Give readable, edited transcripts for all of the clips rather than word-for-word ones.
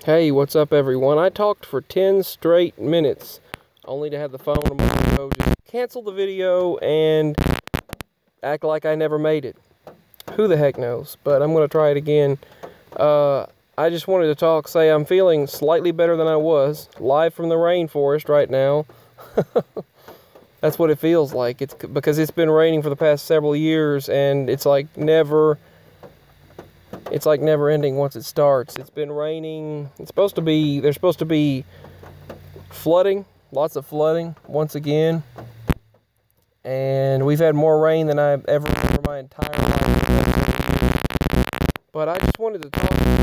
Hey, what's up everyone? I talked for 10 straight minutes, only to have the phone a moment ago just cancel the video and act like I never made it. Who the heck knows? But I'm going to try it again. I just wanted to say I'm feeling slightly better than I was, live from the rainforest right now. That's what it feels like. It's because it's been raining for the past several years, and it's like never ending once it starts. It's been raining. There's supposed to be flooding, lots of flooding once again. And we've had more rain than I've ever had for my entire life. But I just wanted to talk to you.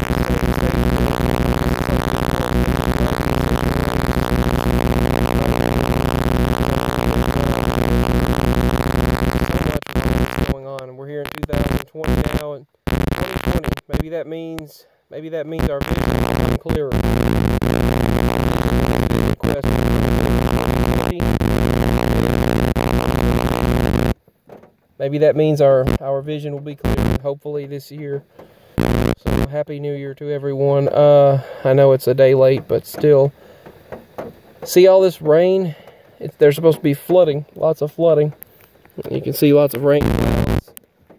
Going on. We're here in 2020 now, and 2020. Maybe that means our vision is getting clearer. Maybe that means our vision will be clear, hopefully this year. So happy New Year to everyone. I know it's a day late, but still. See all this rain? There's supposed to be flooding, lots of flooding. You can see lots of rain clouds.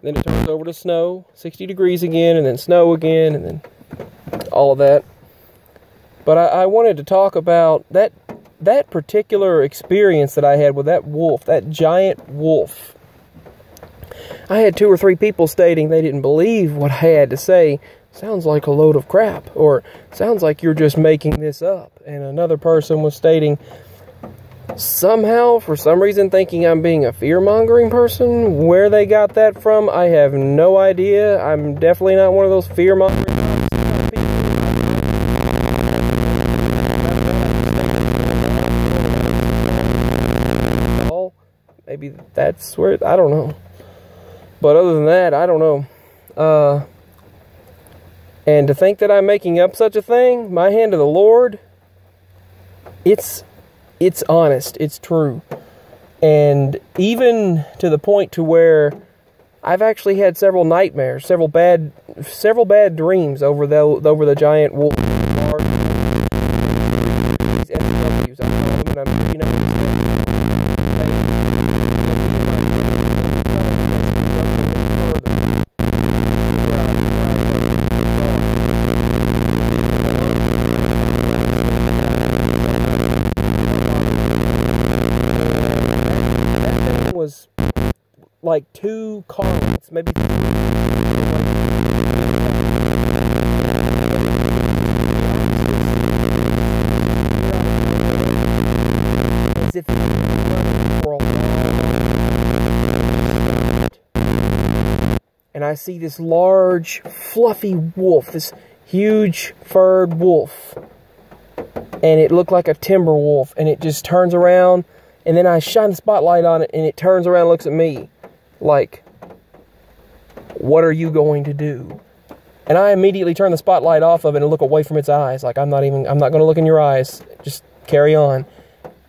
Then it turns over to snow, 60 degrees again, and then snow again, and then all of that. But I wanted to talk about that particular experience that I had with that wolf, that giant wolf. I had 2 or 3 people stating they didn't believe what I had to say. Sounds like a load of crap, or sounds like you're just making this up. And another person was stating, somehow, for some reason, thinking I'm being a fear-mongering person. Where they got that from, I have no idea. I'm definitely not one of those fear-mongering people. Maybe that's where, I don't know. But other than that, I don't know. And to think that I'm making up such a thing, my hand to the Lord, it's honest, it's true. And even to the point to where I've actually had several nightmares, several bad dreams over the giant wolf. Was like 2 car lengths, maybe 3. As if it was for a and I see this large, fluffy wolf, this huge furred wolf, and it looked like a timber wolf, and it just turns around. And then I shine the spotlight on it, and it turns around and looks at me like, what are you going to do? And I immediately turn the spotlight off of it and look away from its eyes. Like, I'm not going to look in your eyes. Just carry on.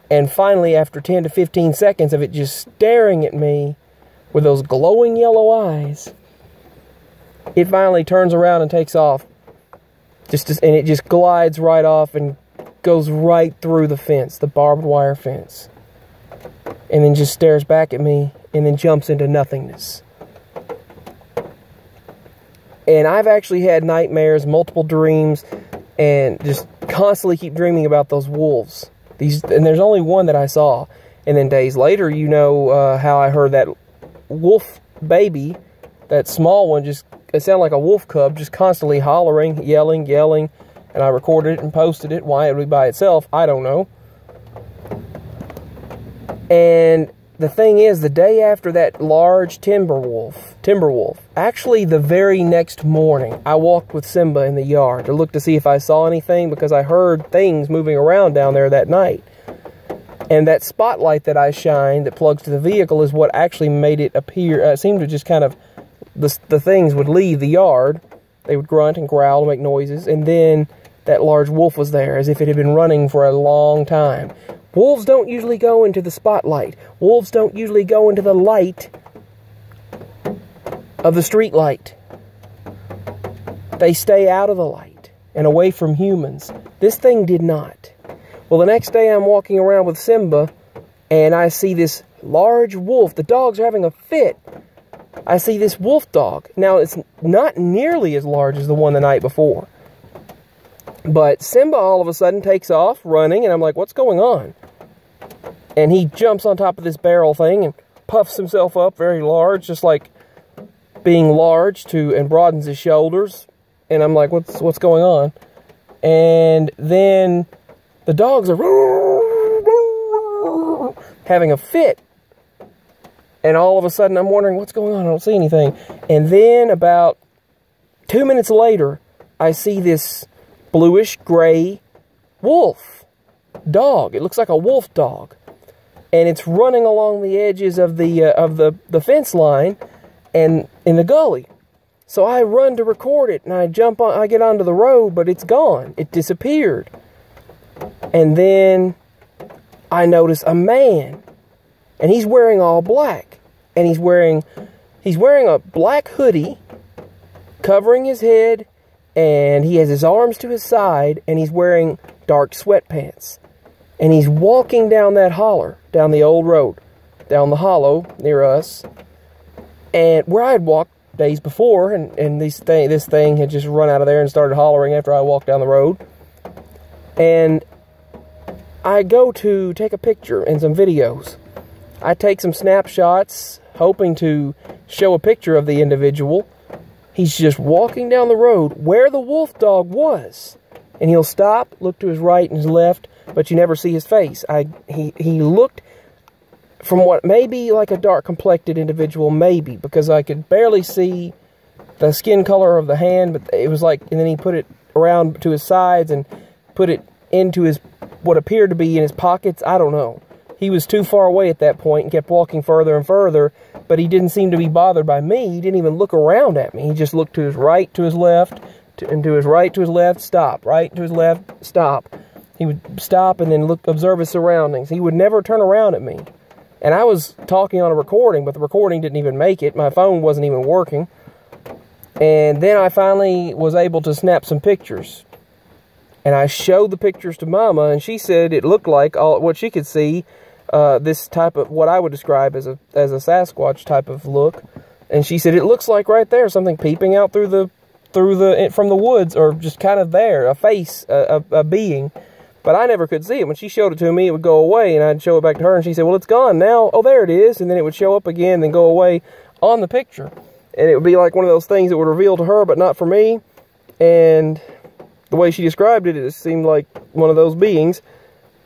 And finally, after 10 to 15 seconds of it just staring at me with those glowing yellow eyes, it finally turns around and takes off. And it just glides right off and goes right through the fence, the barbed wire fence. And then just stares back at me, and then jumps into nothingness. And I've actually had nightmares, multiple dreams, and just constantly keep dreaming about those wolves. And there's only one that I saw. And then days later, you know how I heard that wolf baby, that small one, it sounded like a wolf cub, just constantly hollering, yelling. And I recorded it and posted it. Why it would be by itself, I don't know. And the thing is, the day after that large timber wolf, actually the very next morning, I walked with Simba in the yard to look to see if I saw anything, because I heard things moving around down there that night. And that spotlight that I shined that plugs to the vehicle is what actually made it appear. It seemed to just kind of, the things would leave the yard. They would grunt and growl and make noises, and then that large wolf was there, as if it had been running for a long time. Wolves don't usually go into the spotlight. Wolves don't usually go into the light of the street light. They stay out of the light. and away from humans. This thing did not. Well, the next day I'm walking around with Simba, and I see this large wolf. The dogs are having a fit. I see this wolf dog. Now, it's not nearly as large as the one the night before. But Simba all of a sudden takes off running, and I'm like, what's going on? And he jumps on top of this barrel thing and puffs himself up very large, just like being large, and broadens his shoulders. And I'm like, what's going on? And then the dogs are having a fit. And all of a sudden, I'm wondering, what's going on? I don't see anything. And then about 2 minutes later, I see this bluish-gray wolf dog. It looks like a wolf dog. And it's running along the edges of the fence line and in the gully. So I run to record it, and I get onto the road, but it's gone. It disappeared. And then I notice a man, and he's wearing all black. And he's wearing a black hoodie covering his head, and he has his arms to his side, and he's wearing dark sweatpants. And he's walking down that holler, down the old road, down the hollow near us, and where I had walked days before, and this thing had just run out of there and started hollering after I walked down the road. And I go to take a picture and some videos. I take some snapshots, hoping to show a picture of the individual. He's just walking down the road where the wolf dog was. And he'll stop, look to his right and his left, but you never see his face. He looked from what may be like a dark-complected individual, maybe, because I could barely see the skin color of the hand, but it was like, and then he put it around to his sides and put it into his, what appeared to be in his pockets. I don't know. He was too far away at that point and kept walking further and further, but he didn't seem to be bothered by me. He didn't even look around at me. He just looked to his right, to his left, and to his right, to his left, stop. Right, to his left, stop. He would stop and then observe his surroundings. He would never turn around at me. And I was talking on a recording, but the recording didn't even make it. My phone wasn't even working. And then I finally was able to snap some pictures. And I showed the pictures to Mama, and she said it looked like what she could see, this type of, what I would describe as a Sasquatch type of look. And she said it looks like right there, something peeping out from the woods, or just kind of there, a face, a being. But I never could see it. When she showed it to me, it would go away, and I'd show it back to her, and she said, well, it's gone now. Oh, there it is. And then it would show up again, then go away on the picture. And it would be like one of those things that would reveal to her, but not for me. And the way she described it, it seemed like one of those beings.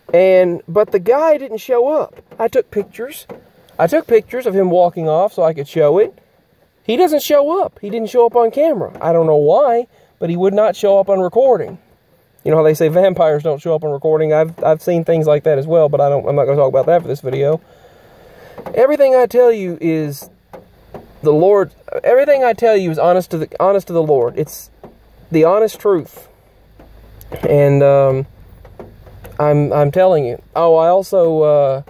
But the guy didn't show up. I took pictures. I took pictures of him walking off so I could show it. He doesn't show up. He didn't show up on camera. I don't know why, but he would not show up on recording. You know how they say vampires don't show up on recording? I've seen things like that as well, but I'm not going to talk about that for this video. Everything I tell you is the Lord. Everything I tell you is honest to the Lord. It's the honest truth. And I'm telling you. Oh, I also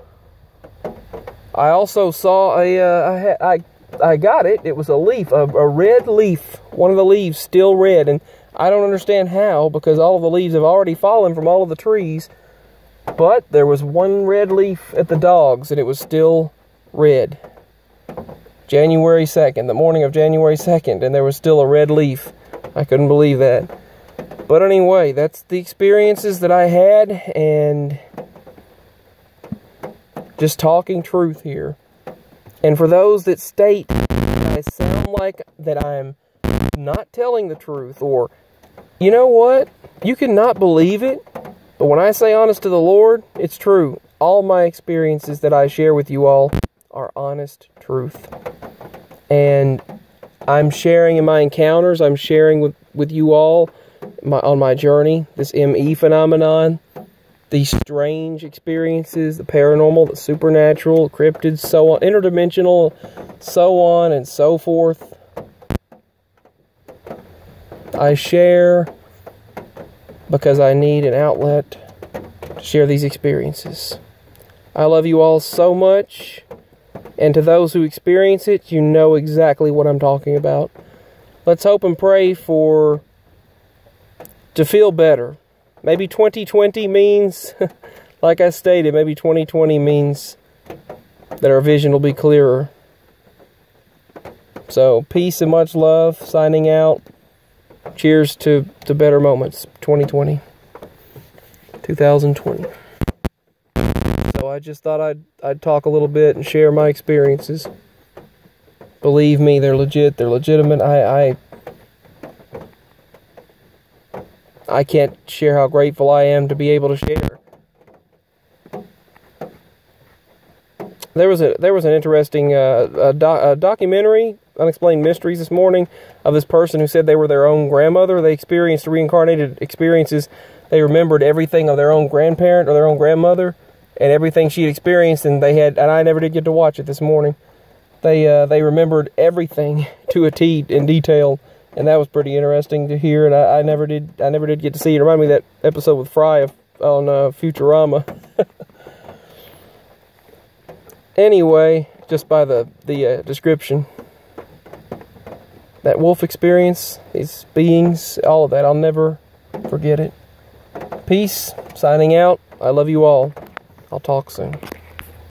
saw I got it. It was a leaf, a red leaf. One of the leaves still red, and I don't understand how, because all of the leaves have already fallen from all of the trees. But there was one red leaf at the dogs, and it was still red. January 2nd, the morning of January 2nd, and there was still a red leaf. I couldn't believe that. But anyway, that's the experiences that I had, and just talking truth here. And for those that state that I sound like that I'm not telling the truth, or, you know what? You cannot believe it, but when I say honest to the Lord, it's true. All my experiences that I share with you all are honest truth. And I'm sharing in my encounters, I'm sharing with you all on my journey, this ME phenomenon, these strange experiences, the paranormal, the supernatural, cryptids, so on, interdimensional, so on and so forth. I share because I need an outlet to share these experiences. I love you all so much, and to those who experience it, you know exactly what I'm talking about. Let's hope and pray for to feel better. Maybe 2020 means, like I stated, maybe 2020 means that our vision will be clearer. So, peace and much love. Signing out. Cheers to better moments. 2020. So I just thought I'd talk a little bit and share my experiences. Believe me, they're legit. They're legitimate. I can't share how grateful I am to be able to share. There was an interesting documentary, Unexplained Mysteries, this morning, of this person who said they were their own grandmother. They experienced reincarnated experiences. They remembered everything of their own grandparent or their own grandmother, and everything she had experienced. And I never did get to watch it this morning. They remembered everything to a T in detail, and that was pretty interesting to hear. And I never did get to see it. It reminded me of that episode with Fry on Futurama. Anyway, just by the description, that wolf experience, these beings, all of that, I'll never forget it. Peace. Signing out. I love you all. I'll talk soon.